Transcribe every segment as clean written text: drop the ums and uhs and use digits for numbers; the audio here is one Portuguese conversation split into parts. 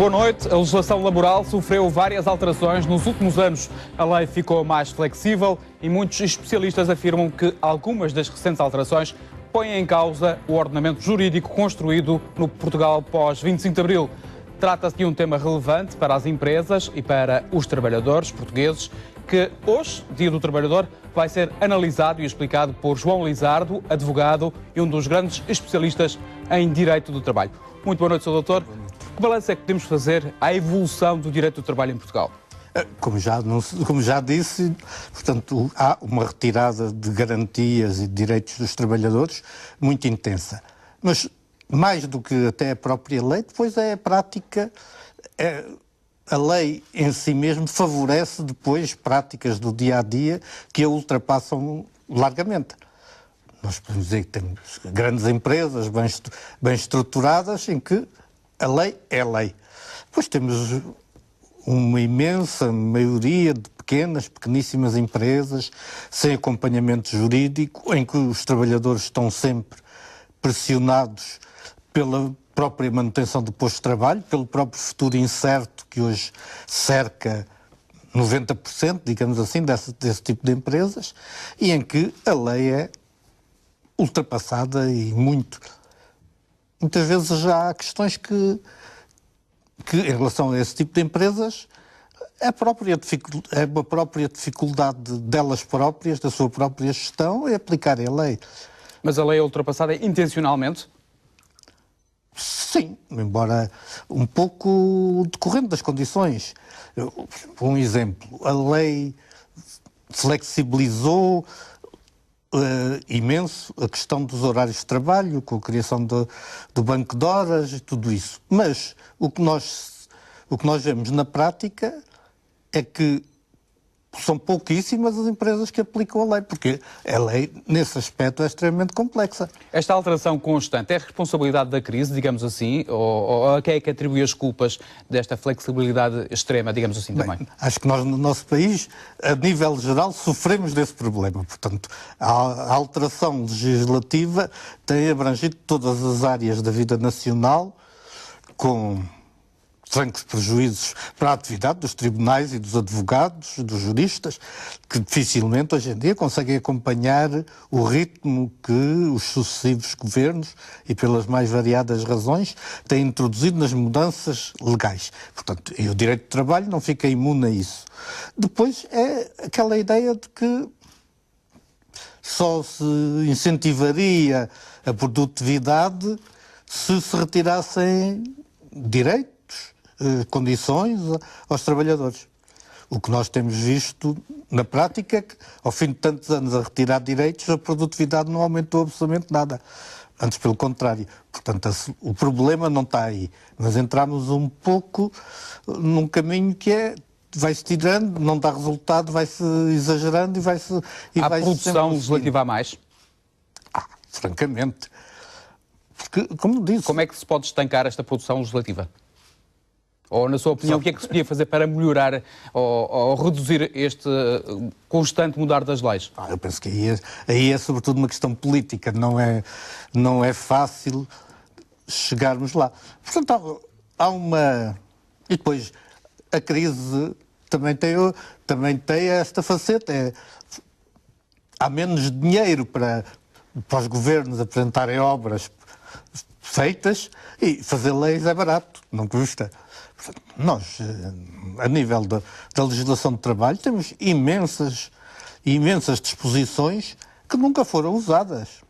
Boa noite. A legislação laboral sofreu várias alterações nos últimos anos. A lei ficou mais flexível e muitos especialistas afirmam que algumas das recentes alterações põem em causa o ordenamento jurídico construído no Portugal pós 25 de Abril. Trata-se de um tema relevante para as empresas e para os trabalhadores portugueses, que hoje, Dia do Trabalhador, vai ser analisado e explicado por João Lizardo, advogado e um dos grandes especialistas em Direito do Trabalho. Muito boa noite, Sr. Doutor. Que balanço é que podemos fazer à evolução do direito do trabalho em Portugal? Como já disse, portanto, há uma retirada de garantias e de direitos dos trabalhadores muito intensa. Mas, mais do que até a própria lei, depois é a prática. A lei em si mesmo favorece depois práticas do dia-a-dia que a ultrapassam largamente. Nós podemos dizer que temos grandes empresas bem estruturadas em que a lei é lei. Depois temos uma imensa maioria de pequeníssimas empresas sem acompanhamento jurídico, em que os trabalhadores estão sempre pressionados pela própria manutenção do posto de trabalho, pelo próprio futuro incerto que hoje cerca 90%, digamos assim, desse tipo de empresas, e em que a lei é ultrapassada e muitas vezes já há questões que em relação a esse tipo de empresas é uma própria dificuldade delas próprias, da sua própria gestão, é aplicar a lei. Mas a lei é ultrapassada intencionalmente? Sim, embora um pouco decorrente das condições. Um exemplo, a lei flexibilizou imenso a questão dos horários de trabalho, com a criação do banco de horas e tudo isso. Mas o que nós vemos na prática é que são pouquíssimas as empresas que aplicam a lei, porque a lei, nesse aspecto, é extremamente complexa. Esta alteração constante é responsabilidade da crise, digamos assim, ou a quem é que atribui as culpas desta flexibilidade extrema, digamos assim, também? Acho que nós, no nosso país, a nível geral, sofremos desse problema. Portanto, a alteração legislativa tem abrangido todas as áreas da vida nacional, com francos prejuízos para a atividade dos tribunais e dos advogados, dos juristas, que dificilmente hoje em dia conseguem acompanhar o ritmo que os sucessivos governos, e pelas mais variadas razões, têm introduzido nas mudanças legais. Portanto, e o direito de trabalho não fica imune a isso. Depois é aquela ideia de que só se incentivaria a produtividade se retirassem direitos, condições aos trabalhadores. O que nós temos visto na prática é que, ao fim de tantos anos a retirar direitos, a produtividade não aumentou absolutamente nada. Antes, pelo contrário. Portanto, o problema não está aí. Mas entramos um pouco num caminho que vai-se tirando, não dá resultado, vai-se exagerando e vai-se... Há produção legislativa a mais? Francamente. Porque, como disse... Como é que se pode estancar esta produção legislativa? Ou, na sua opinião, o que é que se podia fazer para melhorar ou reduzir este constante mudar das leis? Eu penso que aí é sobretudo uma questão política, não é fácil chegarmos lá. Portanto, há uma... E depois, a crise também tem esta faceta. Há menos dinheiro para os governos apresentarem obras feitas, e fazer leis é barato, não custa. Nós, a nível da legislação de trabalho, temos imensas disposições que nunca foram usadas.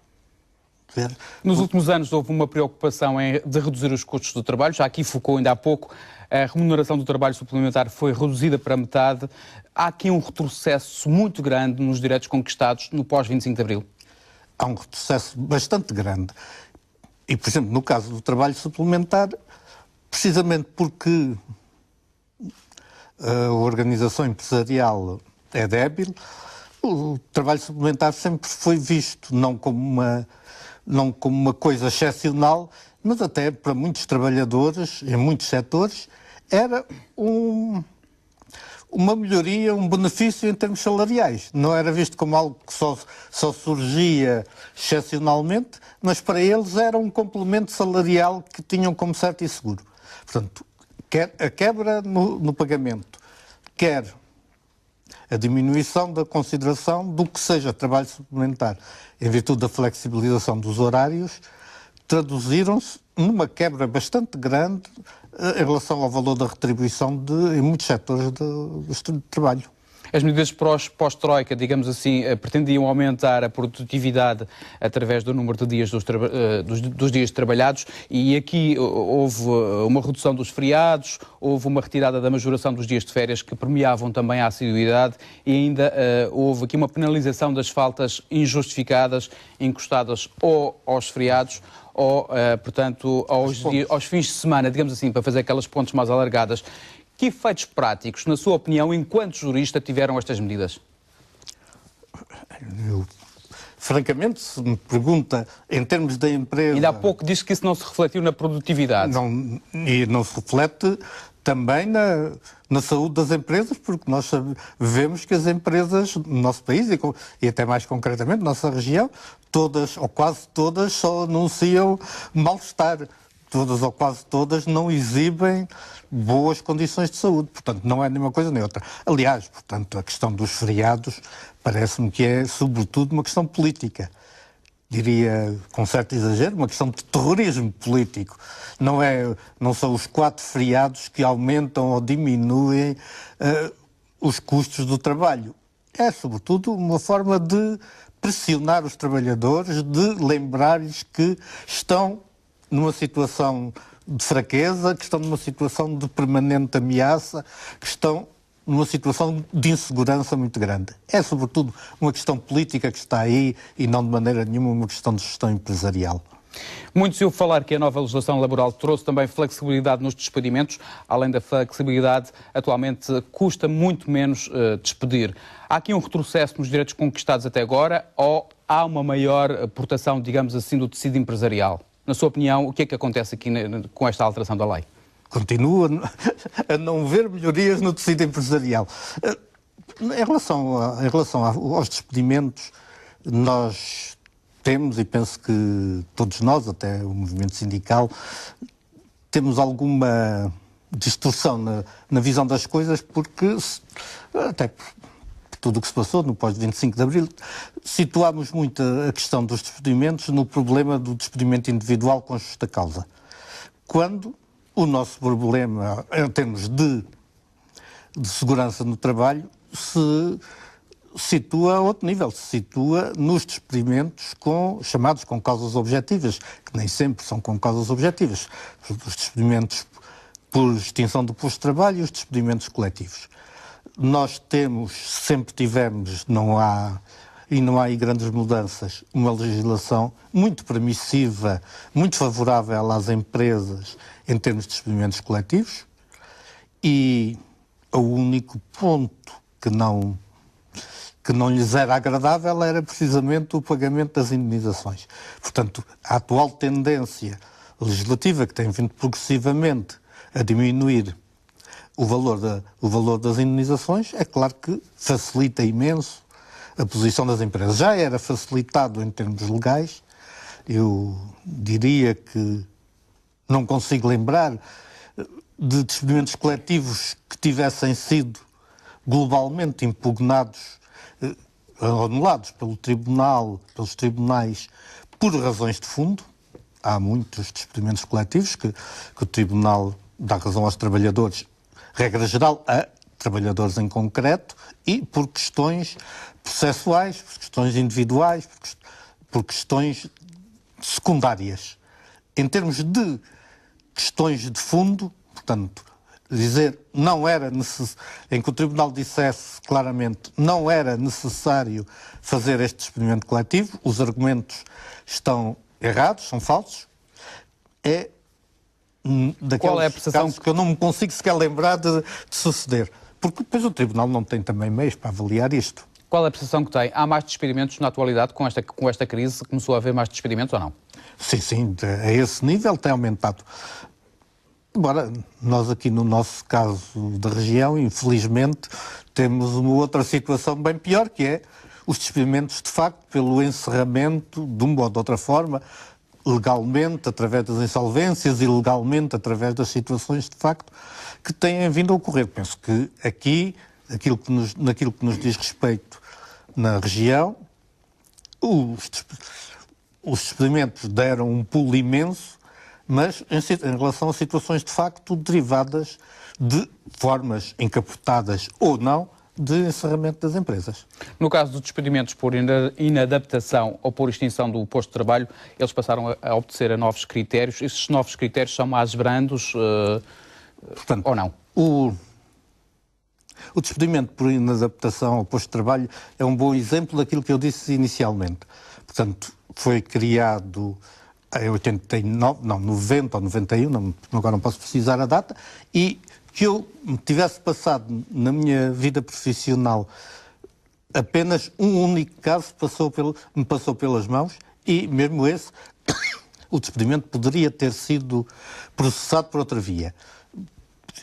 Nos últimos anos houve uma preocupação de reduzir os custos do trabalho, já aqui focou ainda há pouco, a remuneração do trabalho suplementar foi reduzida para metade. Há aqui um retrocesso muito grande nos direitos conquistados no pós-25 de Abril. Há um retrocesso bastante grande. E, por exemplo, no caso do trabalho suplementar, precisamente porque a organização empresarial é débil, o trabalho suplementar sempre foi visto não como uma coisa excepcional, mas até para muitos trabalhadores, em muitos setores, era uma melhoria, um benefício em termos salariais. Não era visto como algo que só surgia excepcionalmente, mas para eles era um complemento salarial que tinham como certo e seguro. Portanto, quer a quebra no pagamento, quer a diminuição da consideração do que seja trabalho suplementar, em virtude da flexibilização dos horários, traduziram-se numa quebra bastante grande em relação ao valor da retribuição em muitos setores do trabalho. As medidas pós-Troika, digamos assim, pretendiam aumentar a produtividade através do número de dias dos dias trabalhados, e aqui houve uma redução dos feriados, houve uma retirada da majoração dos dias de férias que premiavam também a assiduidade, e ainda houve aqui uma penalização das faltas injustificadas encostadas ou aos feriados ou, portanto, aos fins de semana, digamos assim, para fazer aquelas pontes mais alargadas. Que efeitos práticos, na sua opinião, enquanto jurista, tiveram estas medidas? Francamente, se me pergunta em termos da empresa... Ainda há pouco disse que isso não se refletiu na produtividade. E não se reflete também na saúde das empresas, porque nós vemos que as empresas no nosso país, e até mais concretamente na nossa região, todas ou quase todas só anunciam mal-estar. Todas ou quase todas não exibem boas condições de saúde. Portanto, não é nem uma coisa nem outra. Aliás, portanto, a questão dos feriados parece-me que é, sobretudo, uma questão política. Diria, com certo exagero, uma questão de terrorismo político. Não são os 4 feriados que aumentam ou diminuem os custos do trabalho. É, sobretudo, uma forma de pressionar os trabalhadores, de lembrar-lhes que estão numa situação de fraqueza, que estão numa situação de permanente ameaça, que estão numa situação de insegurança muito grande. É, sobretudo, uma questão política que está aí e não de maneira nenhuma uma questão de gestão empresarial. Muito se ouve falar que a nova legislação laboral trouxe também flexibilidade nos despedimentos. Além da flexibilidade, atualmente custa muito menos despedir. Há aqui um retrocesso nos direitos conquistados até agora ou há uma maior proteção, digamos assim, do tecido empresarial? Na sua opinião, o que é que acontece aqui com esta alteração da lei? Continua a não ver melhorias no tecido empresarial. Em relação aos despedimentos, nós temos, e penso que todos nós, até o movimento sindical, temos alguma distorção na visão das coisas, porque, até por tudo o que se passou no pós-25 de Abril, situámos muito a questão dos despedimentos no problema do despedimento individual com justa causa. Quando o nosso problema, em termos de segurança no trabalho, se situa a outro nível, se situa nos despedimentos chamados com causas objetivas, que nem sempre são com causas objetivas. Os despedimentos por extinção do posto de trabalho e os despedimentos coletivos. Nós sempre tivemos, não há aí grandes mudanças, uma legislação muito permissiva, muito favorável às empresas em termos de despedimentos coletivos, e o único ponto que não lhes era agradável era precisamente o pagamento das indemnizações. Portanto, a atual tendência legislativa, que tem vindo progressivamente a diminuir o valor das indemnizações, é claro que facilita imenso a posição das empresas. Já era facilitado em termos legais. Eu diria que não consigo lembrar de despedimentos coletivos que tivessem sido globalmente impugnados, anulados pelos tribunais, por razões de fundo. Há muitos despedimentos coletivos que o tribunal dá razão aos trabalhadores, regra geral, a trabalhadores em concreto, e por questões processuais, por questões individuais, por questões secundárias. Em termos de questões de fundo, portanto, dizer não era necessário, em que o Tribunal dissesse claramente não era necessário fazer este despedimento coletivo, os argumentos estão errados, são falsos, é daqueles casos que eu não me consigo sequer lembrar de suceder. Porque depois o Tribunal não tem também meios para avaliar isto. Qual é a percepção que tem? Há mais despedimentos na atualidade com esta crise? Começou a haver mais despedimentos ou não? Sim, a esse nível tem aumentado. Embora nós aqui no nosso caso da região, infelizmente, temos uma outra situação bem pior, que é os despedimentos, de facto, pelo encerramento, de uma ou de outra forma, legalmente, através das insolvências, ilegalmente, através das situações de facto que têm vindo a ocorrer. Penso que aqui, naquilo que nos diz respeito na região, os despedimentos deram um pulo imenso, mas em relação a situações de facto derivadas de formas encapotadas ou não de encerramento das empresas. No caso dos despedimentos por inadaptação ou por extinção do posto de trabalho, eles passaram a obedecer a novos critérios. Esses novos critérios são mais brandos Portanto, ou não? O despedimento por inadaptação ao posto de trabalho é um bom exemplo daquilo que eu disse inicialmente. Portanto, foi criado em 89, não, 90 ou 91, agora não posso precisar a data, e que eu tivesse passado na minha vida profissional apenas um único caso me passou pelas mãos, e mesmo esse, o despedimento poderia ter sido processado por outra via.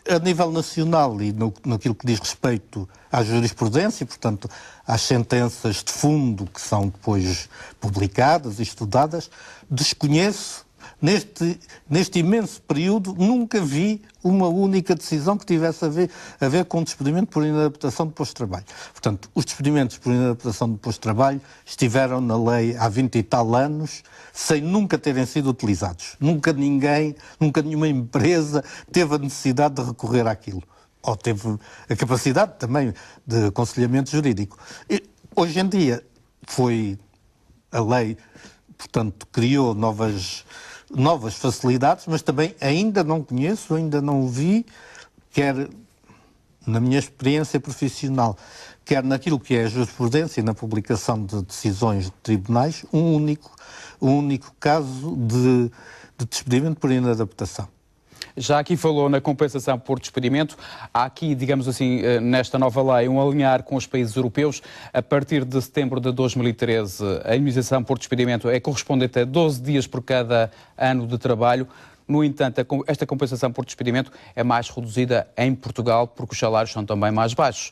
A nível nacional e naquilo que diz respeito à jurisprudência, portanto, às sentenças de fundo que são depois publicadas e estudadas, desconheço, neste imenso período, nunca vi uma única decisão que tivesse a ver com o despedimento por inadaptação de posto de trabalho. Portanto, os despedimentos por inadaptação de posto de trabalho estiveram na lei há 20 e tal anos, sem nunca terem sido utilizados. Nunca nenhuma empresa teve a necessidade de recorrer àquilo. Ou teve a capacidade também de aconselhamento jurídico. E, hoje em dia, a lei, portanto, criou novas facilidades, mas também ainda não conheço, ainda não vi, quer na minha experiência profissional, quer naquilo que é a jurisprudência e na publicação de decisões de tribunais, um único caso de despedimento por inadaptação. Já aqui falou na compensação por despedimento. Há aqui, digamos assim, nesta nova lei, um alinhar com os países europeus. A partir de setembro de 2013, a indemnização por despedimento é correspondente a 12 dias por cada ano de trabalho. No entanto, esta compensação por despedimento é mais reduzida em Portugal porque os salários são também mais baixos.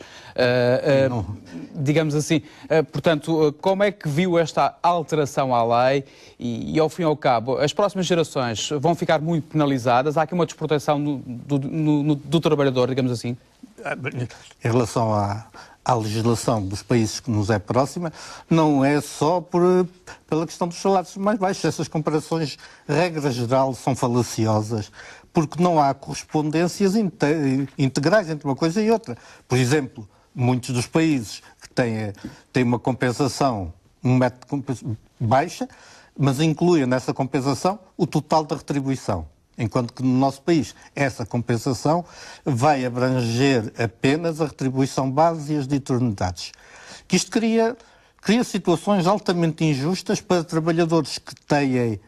Digamos assim, portanto, como é que viu esta alteração à lei e, ao fim e ao cabo, as próximas gerações vão ficar muito penalizadas? Há aqui uma desproteção do trabalhador, digamos assim? Em relação à legislação dos países que nos é próxima, não é só pela questão dos salários mais baixos. Essas comparações, regra geral, são falaciosas, porque não há correspondências integrais entre uma coisa e outra. Por exemplo, muitos dos países que têm uma compensação, um método baixa, mas incluem nessa compensação o total da retribuição. Enquanto que no nosso país essa compensação vai abranger apenas a retribuição base e as diuturnidades. Que isto cria situações altamente injustas para trabalhadores que têm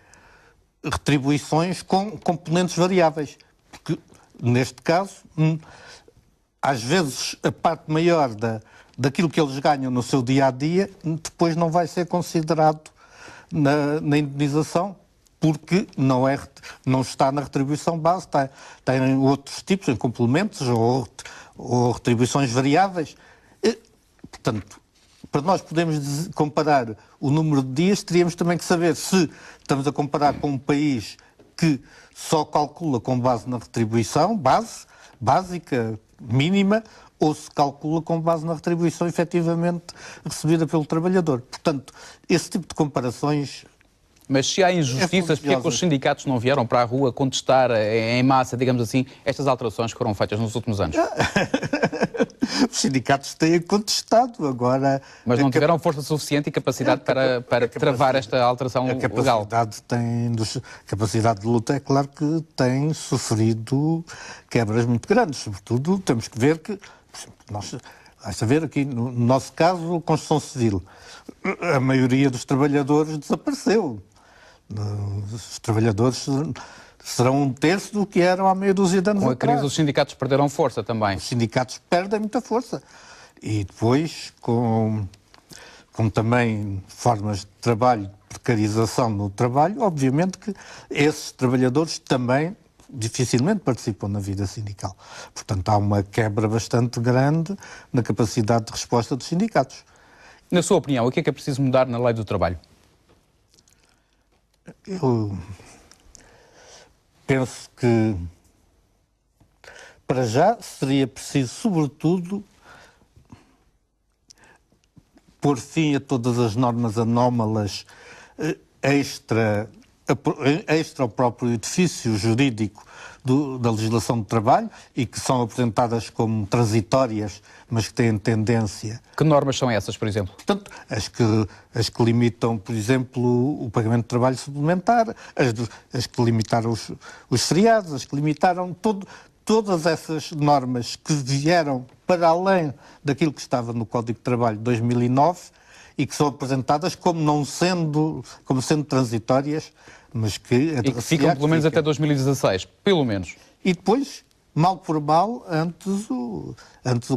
retribuições com componentes variáveis. Porque, neste caso, às vezes a parte maior daquilo que eles ganham no seu dia-a-dia depois não vai ser considerado na indemnização, porque não está na retribuição base, tem outros tipos, em complementos ou retribuições variáveis. Portanto, para nós podermos comparar o número de dias, teríamos também que saber se estamos a comparar com um país que só calcula com base na retribuição básica, mínima, ou se calcula com base na retribuição efetivamente recebida pelo trabalhador. Portanto, esse tipo de comparações... Mas se há injustiças, porque é que os sindicatos não vieram para a rua contestar em massa, digamos assim, estas alterações que foram feitas nos últimos anos? Os sindicatos têm contestado agora... Mas não tiveram força suficiente e capacidade para travar esta alteração legal? A capacidade de luta é claro que tem sofrido quebras muito grandes. Sobretudo, temos que ver que... Basta ver aqui, no nosso caso, a construção civil. A maioria dos trabalhadores desapareceu. Os trabalhadores serão um terço do que eram há meia dúzia de anos atrás. Com a crise, os sindicatos perderam força também. Os sindicatos perdem muita força. E depois, com também formas de trabalho, precarização no trabalho, obviamente que esses trabalhadores também dificilmente participam na vida sindical. Portanto, há uma quebra bastante grande na capacidade de resposta dos sindicatos. Na sua opinião, o que é preciso mudar na lei do trabalho? Eu penso que, para já, seria preciso, sobretudo, pôr fim a todas as normas anómalas extra ao próprio edifício jurídico da legislação do trabalho e que são apresentadas como transitórias, mas que têm tendência... Que normas são essas, por exemplo? Portanto, as que limitam, por exemplo, o pagamento de trabalho suplementar, as que limitaram os feriados, as que limitaram todas essas normas que vieram para além daquilo que estava no Código de Trabalho de 2009 e que são apresentadas como sendo transitórias, mas que... E que ficam pelo menos até 2016, pelo menos. E depois, mal por mal, antes o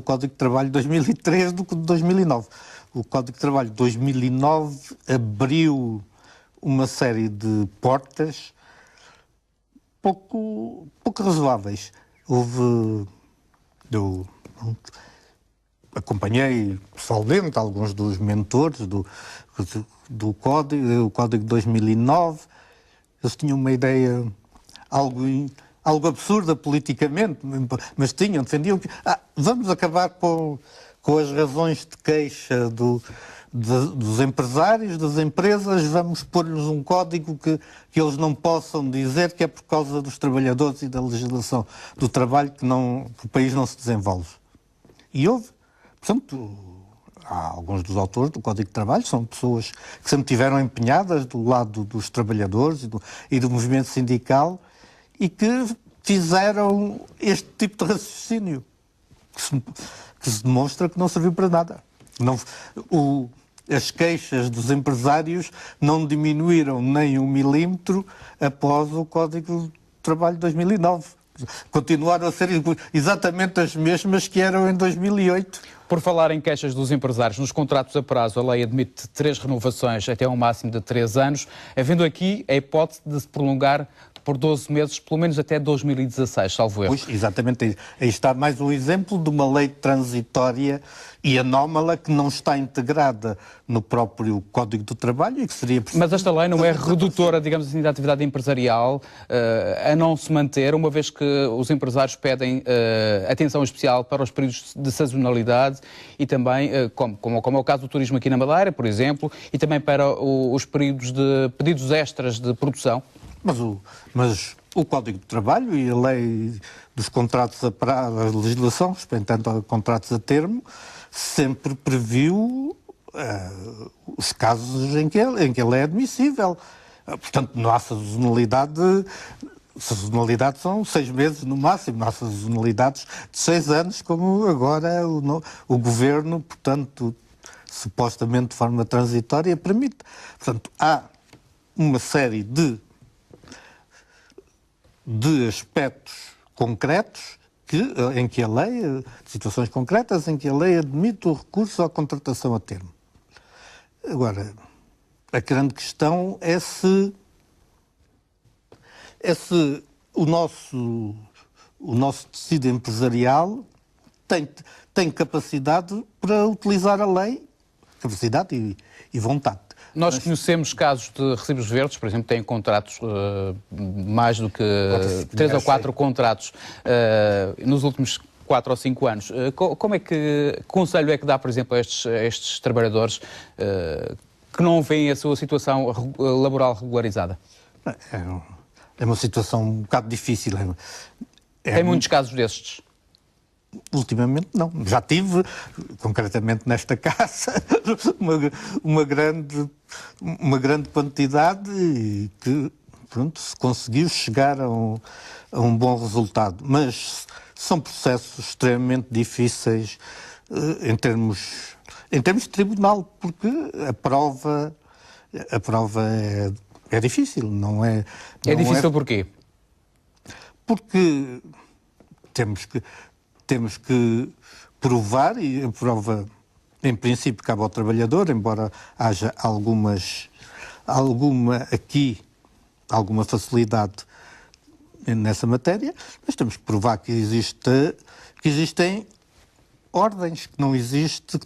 Código de Trabalho de 2003 do que de 2009. O Código de Trabalho de 2009 abriu uma série de portas pouco razoáveis. Eu acompanhei pessoalmente alguns dos mentores do Código de 2009. Eles tinham uma ideia algo absurda politicamente, mas defendiam que vamos acabar com as razões de queixa dos empresários, das empresas, vamos pôr-lhes um código que eles não possam dizer que é por causa dos trabalhadores e da legislação do trabalho que o país não se desenvolve. E portanto, alguns dos autores do Código de Trabalho são pessoas que sempre estiveram empenhadas do lado dos trabalhadores e do movimento sindical e que fizeram este tipo de raciocínio que se demonstra que não serviu para nada. As queixas dos empresários não diminuíram nem 1 milímetro após o Código de Trabalho de 2009. Continuaram a ser exatamente as mesmas que eram em 2008. Por falar em queixas dos empresários, nos contratos a prazo a lei admite 3 renovações até um máximo de 3 anos, havendo aqui a hipótese de se prolongar por 12 meses, pelo menos até 2016, salvo erro. Pois, exatamente. Aí está mais um exemplo de uma lei transitória e anómala que não está integrada no próprio Código do Trabalho e que seria... Mas esta lei não é redutora, digamos assim, da atividade empresarial a não se manter, uma vez que os empresários pedem atenção especial para os períodos de sazonalidade e também, como é o caso do turismo aqui na Madeira, por exemplo, e também para os períodos de pedidos extras de produção. Mas o Código de Trabalho e a lei dos contratos a prazo, a legislação, respeitando a contratos a termo, sempre previu os casos em que ele é admissível. Portanto, não há sazonalidade. Sazonalidade são 6 meses no máximo, não há sazonalidades de 6 anos, como agora o Governo, portanto, supostamente de forma transitória, permite. Portanto, há uma série de aspectos concretos em que a lei, situações concretas em que a lei admite o recurso à contratação a termo. Agora, a grande questão é se o nosso tecido empresarial tem capacidade para utilizar a lei, capacidade e vontade. Nós conhecemos casos de recibos verdes, por exemplo, têm contratos, mais do que 3 ou 4 contratos nos últimos 4 ou 5 anos. Que conselho é que dá, por exemplo, a estes trabalhadores que não veem a sua situação laboral regularizada? É uma situação um bocado difícil. Tem muitos casos destes? Ultimamente não. Já tive, concretamente nesta casa, uma grande quantidade e que, pronto, se conseguiu chegar a um bom resultado. Mas são processos extremamente difíceis em termos de tribunal, porque a prova é difícil, não é... É difícil porquê? Porque temos que provar, e a prova, em princípio, cabe ao trabalhador, embora haja alguma facilidade nessa matéria, mas temos que provar que existem ordens, que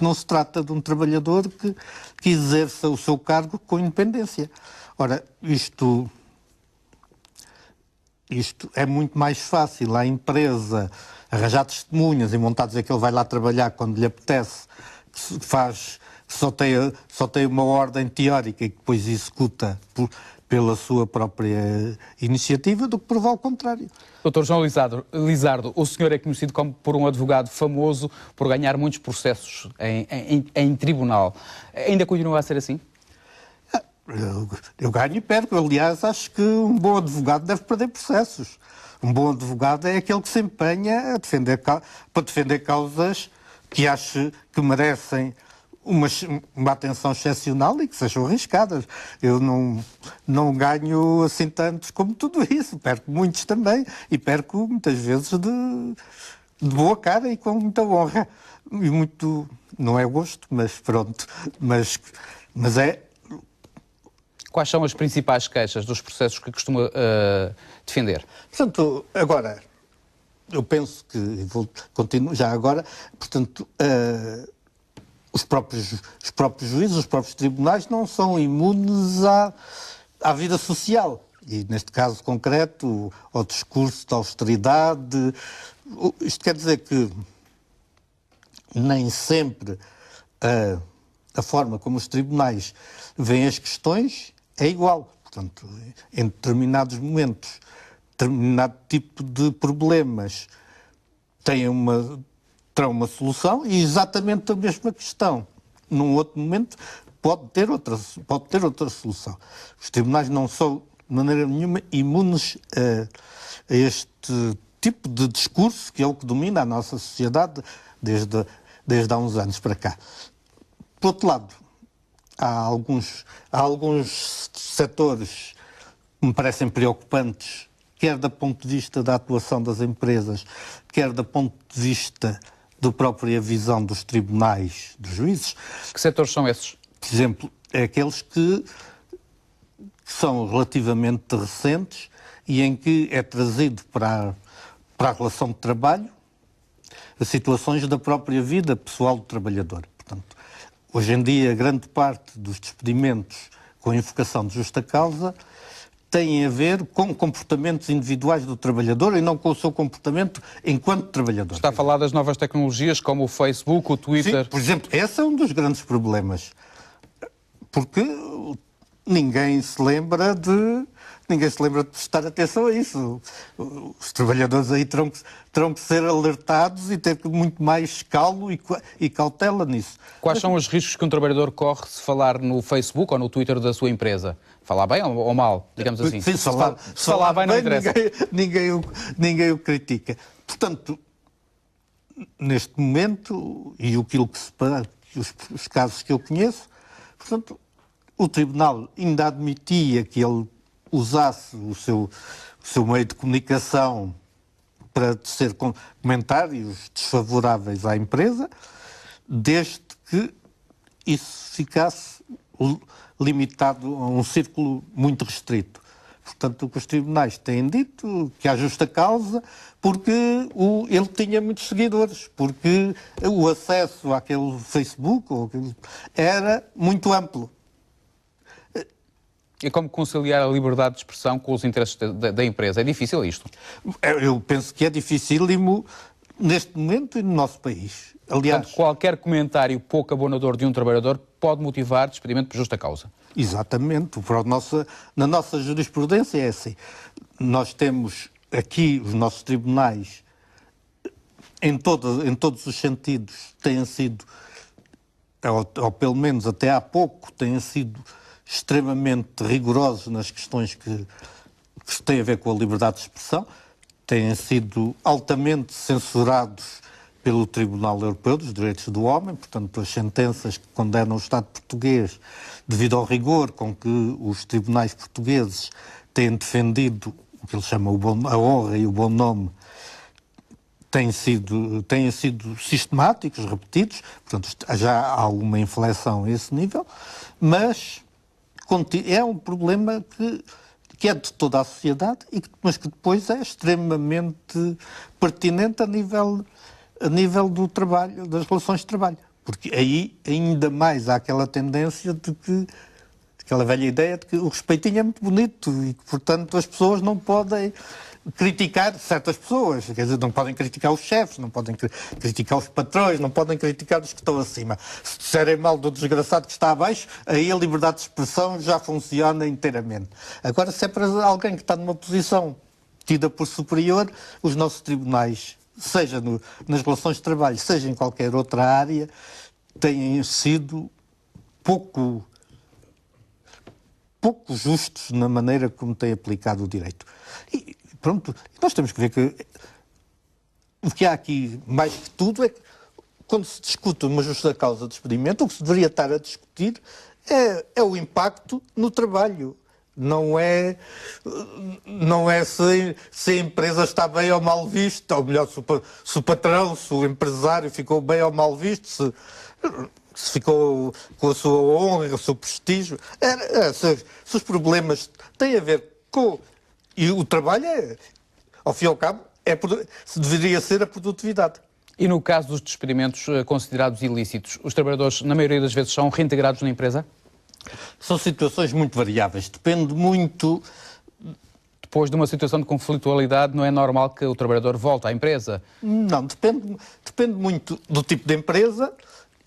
não se trata de um trabalhador que exerça o seu cargo com independência. Ora, isto é muito mais fácil à empresa arranjar testemunhas e montar dizer que ele vai lá trabalhar quando lhe apetece, que só tem uma ordem teórica e que depois executa pela sua própria iniciativa, do que provar o contrário. Dr. João Lizardo, o senhor é conhecido como por um advogado famoso por ganhar muitos processos em tribunal. Ainda continua a ser assim? Eu ganho e perco. Aliás, acho que um bom advogado deve perder processos. Um bom advogado é aquele que se empenha para defender causas que acha que merecem uma atenção excepcional e que sejam arriscadas. Eu não ganho assim tantos como tudo isso. Perco muitos também e perco muitas vezes de boa cara e com muita honra. E muito... não é gosto, mas pronto. Mas é... Quais são as principais queixas dos processos que costuma defender? Portanto, agora, eu penso que, vou continuar já agora, portanto, os próprios juízes, os próprios tribunais não são imunes à vida social. E, neste caso concreto, ao discurso de austeridade. Isto quer dizer que nem sempre a forma como os tribunais veem as questões é igual. Portanto, em determinados momentos, determinado tipo de problemas terão uma solução e exatamente a mesma questão, num outro momento, pode ter outra solução. Os tribunais não são, de maneira nenhuma, imunes a este tipo de discurso que é o que domina a nossa sociedade desde há uns anos para cá. Por outro lado, há alguns setores que me parecem preocupantes, quer do ponto de vista da atuação das empresas, quer do ponto de vista da própria visão dos tribunais, dos juízes. Que setores são esses? Por exemplo, aqueles que são relativamente recentes e em que é trazido para a relação de trabalho as situações da própria vida pessoal do trabalhador. Portanto, hoje em dia, grande parte dos despedimentos com invocação de justa causa têm a ver com comportamentos individuais do trabalhador e não com o seu comportamento enquanto trabalhador. Está a falar das novas tecnologias como o Facebook, o Twitter? Sim, por exemplo, esse é um dos grandes problemas. Porque ninguém se lembra de prestar atenção a isso. Os trabalhadores aí terão que ser alertados e ter muito mais calo e cautela nisso. Quais são os riscos que um trabalhador corre se falar no Facebook ou no Twitter da sua empresa? Falar bem ou mal, digamos assim? Sim, se falar bem não interessa. Ninguém o critica. Portanto, neste momento, e aquilo que se para, os casos que eu conheço, portanto, o Tribunal ainda admitia que ele usasse o seu meio de comunicação para tecer comentários desfavoráveis à empresa, desde que isso ficasse limitado a um círculo muito restrito. Portanto, o que os tribunais têm dito, que há justa causa, porque ele tinha muitos seguidores, porque o acesso àquele Facebook era muito amplo. E como conciliar a liberdade de expressão com os interesses da empresa? É difícil isto? Eu penso que é dificílimo neste momento e no nosso país. Aliás, portanto, qualquer comentário pouco abonador de um trabalhador pode motivar despedimento por justa causa. Exatamente. Na nossa jurisprudência é assim. Nós temos aqui os nossos tribunais, em todos os sentidos, têm sido, ou pelo menos até há pouco, têm sido extremamente rigorosos nas questões que têm a ver com a liberdade de expressão, têm sido altamente censurados pelo Tribunal Europeu dos Direitos do Homem, portanto, as sentenças que condenam o Estado português, devido ao rigor com que os tribunais portugueses têm defendido o que eles chamam a honra e o bom nome, têm sido sistemáticos, repetidos, portanto, já há uma inflexão a esse nível, mas é um problema que é de toda a sociedade, mas que depois é extremamente pertinente a nível do trabalho, das relações de trabalho. Porque aí ainda mais há aquela tendência de aquela velha ideia de que o respeitinho é muito bonito e que, portanto, as pessoas não podem criticar certas pessoas, quer dizer, não podem criticar os chefes, não podem criticar os patrões, não podem criticar os que estão acima. Se disserem mal do desgraçado que está abaixo, aí a liberdade de expressão já funciona inteiramente. Agora, se é para alguém que está numa posição tida por superior, os nossos tribunais, seja nas relações de trabalho, seja em qualquer outra área, têm sido pouco justos na maneira como têm aplicado o direito. E pronto, nós temos que ver que o que há aqui, mais que tudo, é que quando se discute uma justa causa de despedimento, o que se deveria estar a discutir é o impacto no trabalho. Não é se a empresa está bem ou mal vista, ou melhor, se o patrão, se o empresário ficou bem ou mal visto, se ficou com a sua honra, o seu prestígio. Se os problemas têm a ver com... E o trabalho, ao fim e ao cabo, deveria ser a produtividade. E no caso dos despedimentos considerados ilícitos, os trabalhadores, na maioria das vezes, são reintegrados na empresa? São situações muito variáveis. Depende muito... Depois de uma situação de conflitualidade, não é normal que o trabalhador volte à empresa? Não, depende muito do tipo de empresa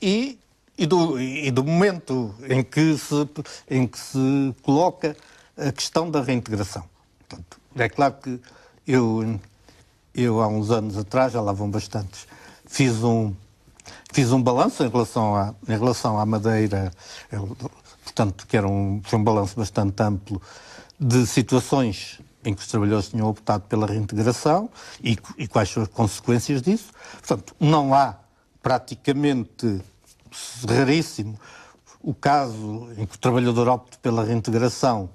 e do momento em que se coloca a questão da reintegração. Portanto, é claro que eu há uns anos atrás, já lá vão bastantes, fiz um balanço em relação à Madeira, portanto, foi um balanço bastante amplo de situações em que os trabalhadores tinham optado pela reintegração e quais são as consequências disso. Portanto, não há praticamente, raríssimo, o caso em que o trabalhador opte pela reintegração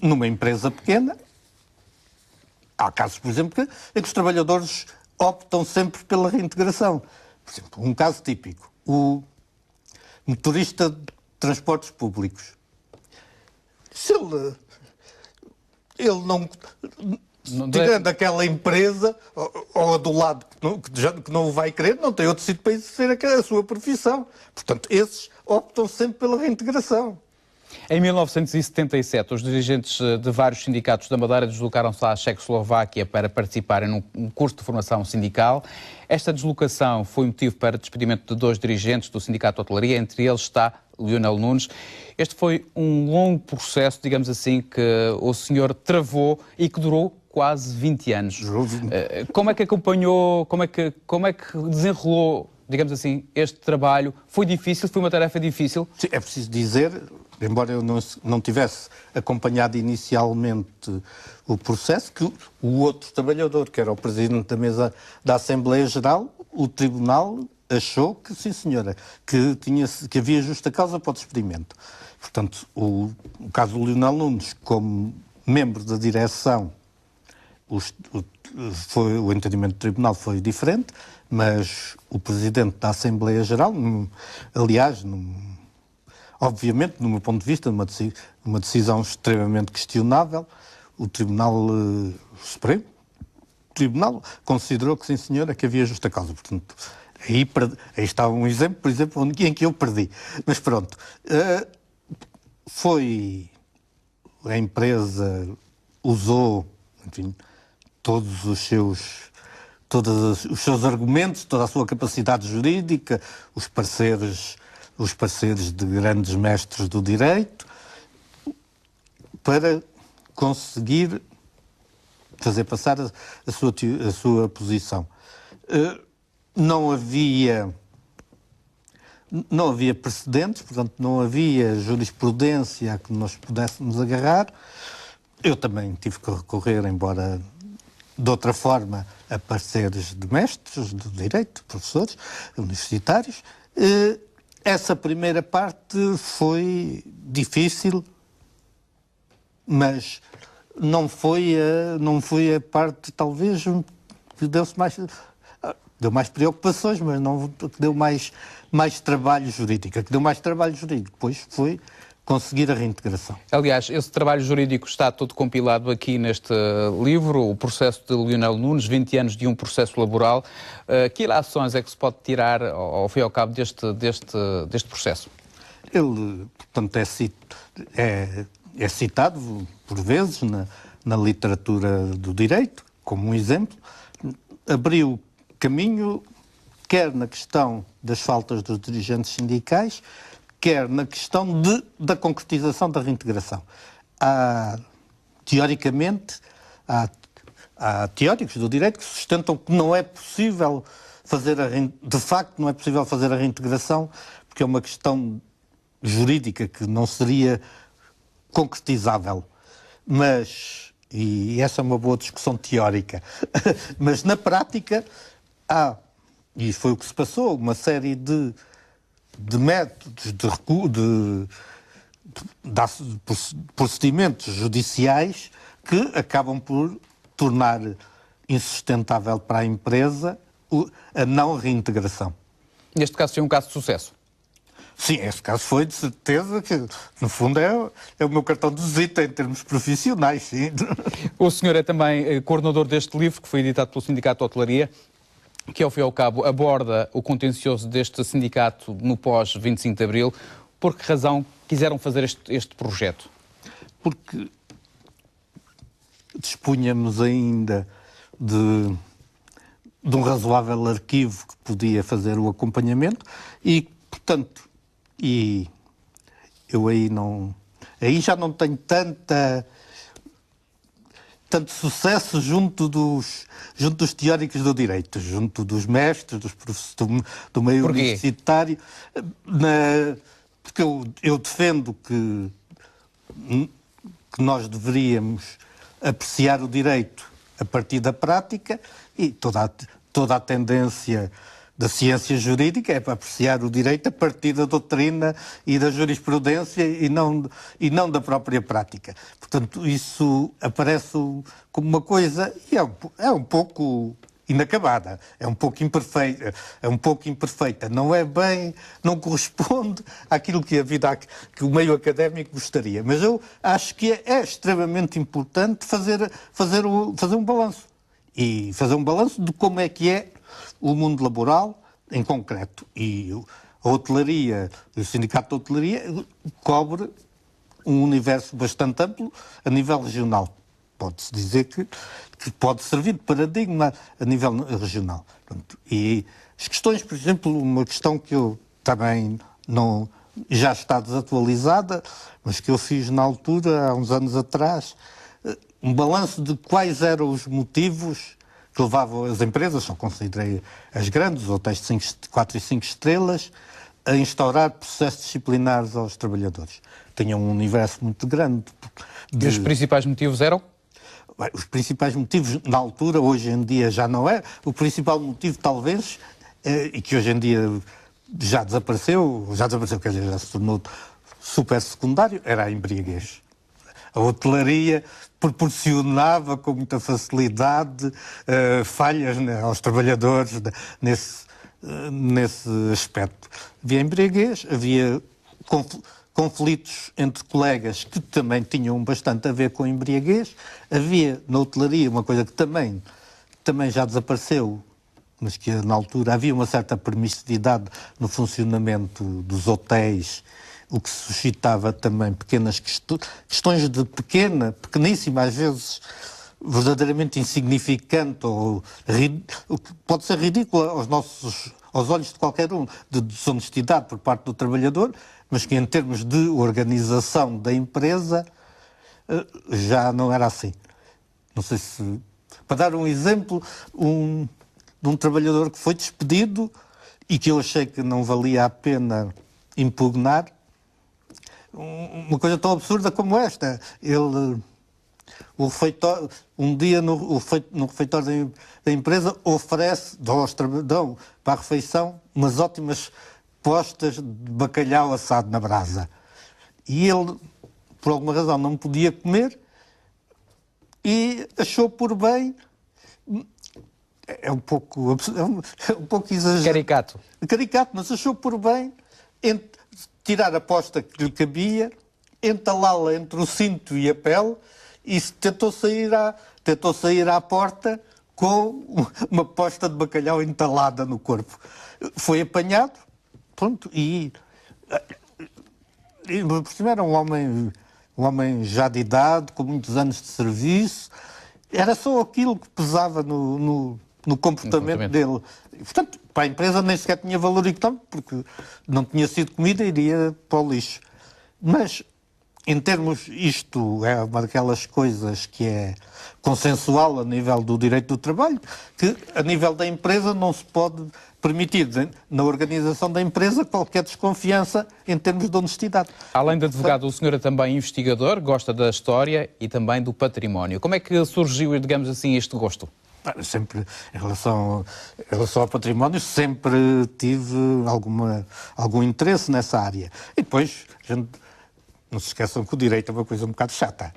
numa empresa pequena. Há casos, por exemplo, em que os trabalhadores optam sempre pela reintegração. Por exemplo, um caso típico, o motorista de transportes públicos. Se ele não tirando aquela empresa ou a do lado que não o vai querer, não tem outro sítio para exercer a sua profissão. Portanto, esses optam sempre pela reintegração. Em 1977, os dirigentes de vários sindicatos da Madeira deslocaram-se à Checoslováquia para participarem num curso de formação sindical. Esta deslocação foi motivo para despedimento de 2 dirigentes do Sindicato de Hotelaria, entre eles está Leonel Nunes. Este foi um longo processo, digamos assim, que o senhor travou e que durou quase 20 anos. Como é que acompanhou, como é que desenrolou, digamos assim, este trabalho? Foi difícil? Foi uma tarefa difícil? Sim, é preciso dizer, embora eu não tivesse acompanhado inicialmente o processo, que o outro trabalhador, que era o presidente da mesa da Assembleia Geral, o Tribunal achou que, sim senhora, que havia justa causa para o despedimento. Portanto, o caso do Leonel Nunes, como membro da direção, o entendimento do Tribunal foi diferente, mas o Presidente da Assembleia Geral, aliás, obviamente, do meu ponto de vista, uma decisão extremamente questionável, o Tribunal Supremo, o Tribunal considerou que, sim senhora, que havia justa causa. Portanto, aí está um exemplo, por exemplo, em que eu perdi. Mas pronto, a empresa usou, enfim, todos os seus argumentos, toda a sua capacidade jurídica, os pareceres de grandes mestres do direito, para conseguir fazer passar a sua posição. Não havia precedentes, portanto, não havia jurisprudência a que nós pudéssemos agarrar. Eu também tive que recorrer, embora de outra forma, a pareceres de mestres do direito, professores universitários. Essa primeira parte foi difícil, mas não foi a parte, talvez, que deu mais preocupações, mas não que deu mais trabalho jurídico. A que deu mais trabalho jurídico depois foi conseguir a reintegração. Aliás, esse trabalho jurídico está todo compilado aqui neste livro, o processo de Leonel Nunes, 20 anos de um processo laboral. Que ilações é que se pode tirar ao fim e ao cabo deste processo? Ele, portanto, é citado por vezes na literatura do direito, como um exemplo, abriu caminho quer na questão das faltas dos dirigentes sindicais, quer na questão da concretização da reintegração. Teoricamente, há teóricos do direito que sustentam que não é possível de facto, não é possível fazer a reintegração, porque é uma questão jurídica que não seria concretizável. E essa é uma boa discussão teórica, mas na prática e foi o que se passou, uma série de métodos, de procedimentos judiciais que acabam por tornar insustentável para a empresa a não reintegração. Neste caso foi um caso de sucesso? Sim, este caso foi de certeza que, no fundo, é o meu cartão de visita em termos profissionais, sim. O senhor é também coordenador deste livro, que foi editado pelo Sindicato de Hotelaria, que, ao fim e ao cabo, aborda o contencioso deste sindicato no pós-25 de Abril. Por que razão quiseram fazer este projeto? Porque dispunhamos ainda de um razoável arquivo que podia fazer o acompanhamento e, portanto, eu aí já não tenho tanto sucesso junto dos teóricos do direito, junto dos mestres, dos professores do meio universitário, porque eu defendo que nós deveríamos apreciar o direito a partir da prática e toda a tendência da ciência jurídica é para apreciar o direito a partir da doutrina e da jurisprudência e não da própria prática. Portanto, isso aparece como uma coisa e é um pouco inacabada, é um pouco imperfeita, não corresponde àquilo que que o meio académico gostaria. Mas eu acho que é extremamente importante fazer um balanço. E fazer um balanço de como é que é o mundo laboral em concreto. E a hotelaria, o Sindicato de Hotelaria, cobre um universo bastante amplo a nível regional. Pode-se dizer que pode servir de paradigma a nível regional. E as questões, por exemplo, uma questão que eu também não já está desatualizada, mas que eu fiz na altura, há uns anos atrás, um balanço de quais eram os motivos que levavam as empresas, só considerei as grandes, hotéis de 4 e 5 estrelas, a instaurar processos disciplinares aos trabalhadores. Tinham um universo muito grande. E os principais motivos eram? Os principais motivos, na altura, hoje em dia já não é. O principal motivo, talvez, e que hoje em dia já desapareceu, quer dizer, já se tornou super secundário, era a embriaguez. A hotelaria proporcionava com muita facilidade falhas aos trabalhadores nesse aspecto. Havia embriaguez, havia conflitos entre colegas que também tinham bastante a ver com a embriaguez. Havia na hotelaria uma coisa que também já desapareceu, mas que na altura havia uma certa permissividade no funcionamento dos hotéis, o que suscitava também pequenas questões de pequeníssima, às vezes verdadeiramente insignificante, ou pode ser ridícula aos olhos de qualquer um, de desonestidade por parte do trabalhador, mas que em termos de organização da empresa já não era assim. Não sei se... Para dar um exemplo, de um trabalhador que foi despedido e que eu achei que não valia a pena impugnar, uma coisa tão absurda como esta. Um dia no refeitório da empresa dão para a refeição umas ótimas postas de bacalhau assado na brasa. E ele, por alguma razão, não podia comer e achou por bem... É um pouco exagerado. Caricato, mas achou por bem tirar a posta que lhe cabia, entalá-la entre o cinto e a pele e tentou sair à porta com uma posta de bacalhau entalada no corpo. Foi apanhado, pronto, e por cima era um homem um homem já de idade, com muitos anos de serviço. Era só aquilo que pesava no comportamento dele. E, portanto, para a empresa nem sequer tinha valor económico, porque não tinha sido comida e iria para o lixo. Mas, em termos, isto é uma daquelas coisas que é consensual a nível do direito do trabalho, que a nível da empresa não se pode permitir, na organização da empresa, qualquer desconfiança em termos de honestidade. Além de advogado, o senhor é também investigador, gosta da história e também do património. Como é que surgiu, digamos assim, este gosto? Sempre, em relação ao património, sempre tive algum interesse nessa área. E depois, não se esqueçam que o direito é uma coisa um bocado chata.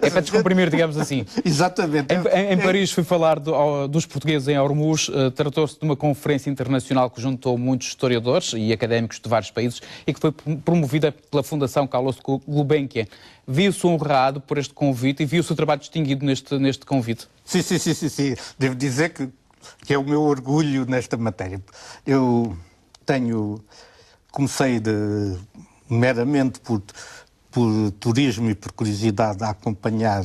É para descomprimir, digamos assim. Exatamente. Em Paris fui falar dos portugueses em Ormuz. Tratou-se de uma conferência internacional que juntou muitos historiadores e académicos de vários países e que foi promovida pela Fundação Carlos Gulbenkian. Viu-se honrado por este convite e viu-se o trabalho distinguido neste convite? Sim. Devo dizer que é o meu orgulho nesta matéria. Eu comecei meramente por turismo e por curiosidade a acompanhar,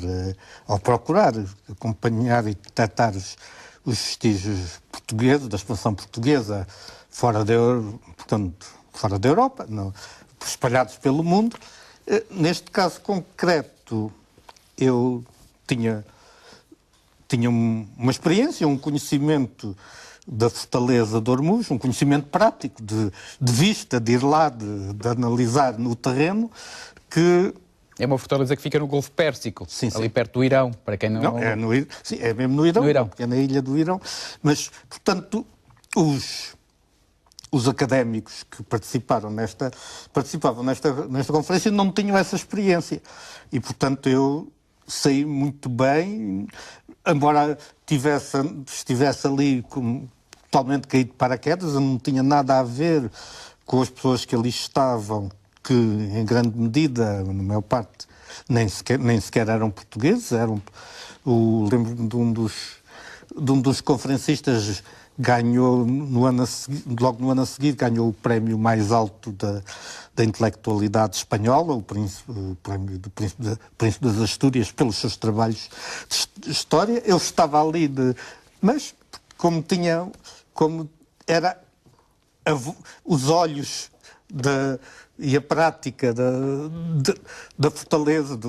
ou procurar acompanhar e detectar os vestígios portugueses, da expansão portuguesa, fora da Europa, espalhados pelo mundo. Neste caso concreto, eu tinha uma experiência, um conhecimento da fortaleza de Ormuz, um conhecimento prático de vista, de ir lá, de analisar no terreno, que... É uma fortaleza que fica no Golfo Pérsico, sim. Ali perto do Irão, para quem não... É mesmo no Irão, é na ilha do Irão. Mas, portanto, os académicos que participavam nesta conferência não tinham essa experiência. E, portanto, eu saí muito bem, embora estivesse ali totalmente caído de paraquedas, eu não tinha nada a ver com as pessoas que ali estavam, que em grande medida, na maior parte, nem sequer eram portugueses. Lembro-me de um dos conferencistas ganhou, logo no ano a seguir, ganhou o prémio mais alto da intelectualidade espanhola, o prémio do Príncipe das Astúrias, pelos seus trabalhos de história. Ele estava ali, mas como era os olhos e a prática da fortaleza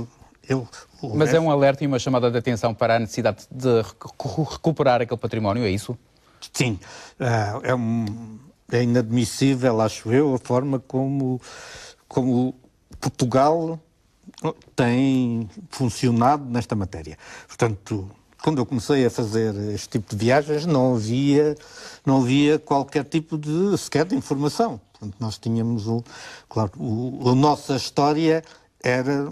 Mas é um alerta e uma chamada de atenção para a necessidade de recuperar aquele património, é isso? Sim, é inadmissível, acho eu, a forma como Portugal tem funcionado nesta matéria. Portanto, quando eu comecei a fazer este tipo de viagens, não havia qualquer tipo sequer de informação. Portanto, nós tínhamos, a nossa história era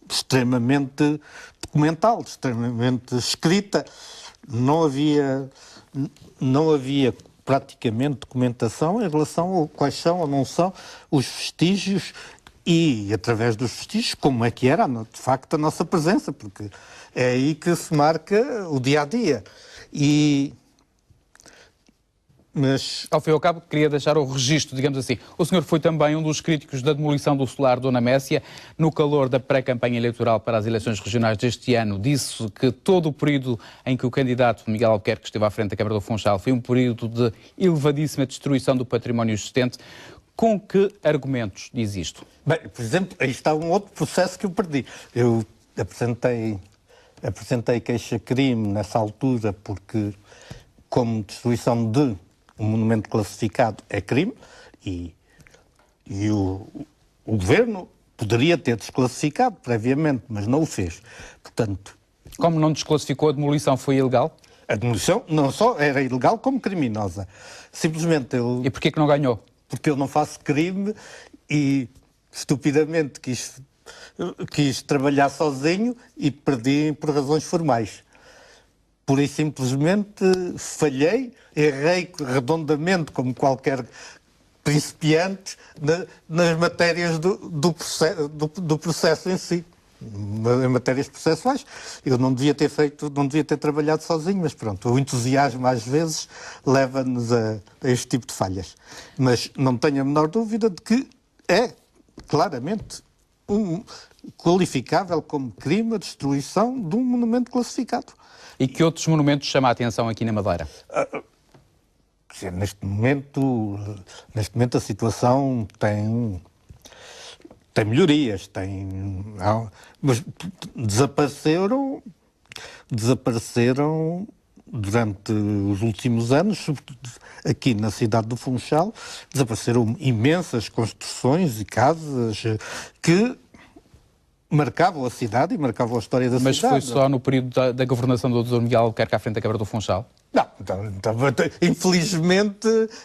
extremamente documental, extremamente escrita. Não havia praticamente documentação em relação a quais são ou não são os vestígios e, através dos vestígios, como é que era, de facto, a nossa presença, porque é aí que se marca o dia-a-dia. Mas... Ao fim e ao cabo, queria deixar o registro, digamos assim. O senhor foi também um dos críticos da demolição do solar Dona Messia. No calor da pré-campanha eleitoral para as eleições regionais deste ano, disse que todo o período em que o candidato Miguel Albuquerque esteve à frente da Câmara do Funchal foi um período de elevadíssima destruição do património existente. Com que argumentos diz isto? Bem, por exemplo, aí está um outro processo que eu perdi. Eu apresentei queixa-crime nessa altura porque, como destruição de um monumento classificado é crime e o governo poderia ter desclassificado previamente, mas não o fez. Portanto... Como não desclassificou, a demolição foi ilegal? A demolição não só era ilegal, como criminosa. Simplesmente eu... E porquê que não ganhou? Porque eu não faço crime e, estupidamente, quis trabalhar sozinho e perdi por razões formais. Pura e simplesmente falhei, errei redondamente, como qualquer principiante, nas matérias do processo em si. Em matérias processuais, eu não devia ter trabalhado sozinho, mas pronto, o entusiasmo às vezes leva-nos a este tipo de falhas. Mas não tenho a menor dúvida de que é claramente qualificável como crime a destruição de um monumento classificado. E que outros monumentos chama a atenção aqui na Madeira? Neste momento a situação tem melhorias, mas desapareceram durante os últimos anos, sobretudo aqui na cidade do Funchal, desapareceram imensas construções e casas que marcavam a cidade e marcavam a história da cidade. Mas foi só no período da governação do Dr. Miguel Albuquerque à frente da Câmara do Funchal? Não,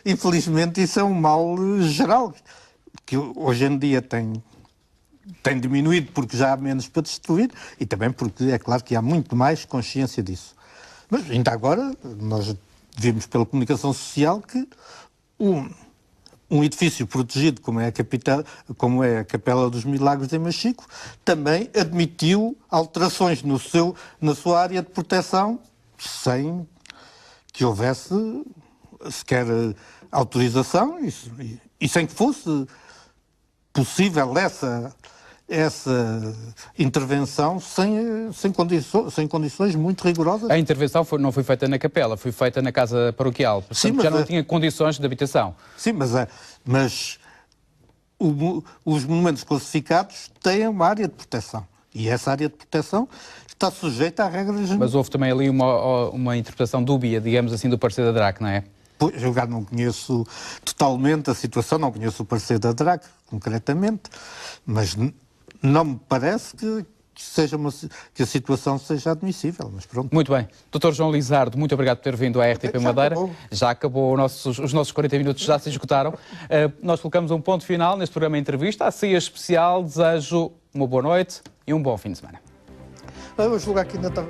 infelizmente isso é um mal geral, que hoje em dia tem diminuído porque já há menos para destruir e também porque é claro que há muito mais consciência disso. Mas ainda agora nós vimos pela comunicação social que um edifício protegido como é a Capela dos Milagres em Machico também admitiu alterações na sua área de proteção sem que houvesse sequer autorização e sem que fosse possível essa intervenção sem condições muito rigorosas. A intervenção não foi feita na capela, foi feita na casa paroquial. Portanto, sim, já não tinha condições de habitação. Sim, mas os monumentos classificados têm uma área de proteção. E essa área de proteção está sujeita à regra geral. Mas houve também ali uma interpretação dúbia, digamos assim, do parecer da DRAC, não é? Pois, eu já não conheço totalmente a situação, não conheço o parecer da DRAC, concretamente, mas não me parece que a situação seja admissível, mas pronto. Muito bem. Dr. João Lizardo, muito obrigado por ter vindo à RTP Madeira. Já acabou os nossos 40 minutos, já se esgotaram. Nós colocamos um ponto final neste programa Entrevista. À ceia especial, desejo uma boa noite e um bom fim de semana. Eu vou julgar que ainda está...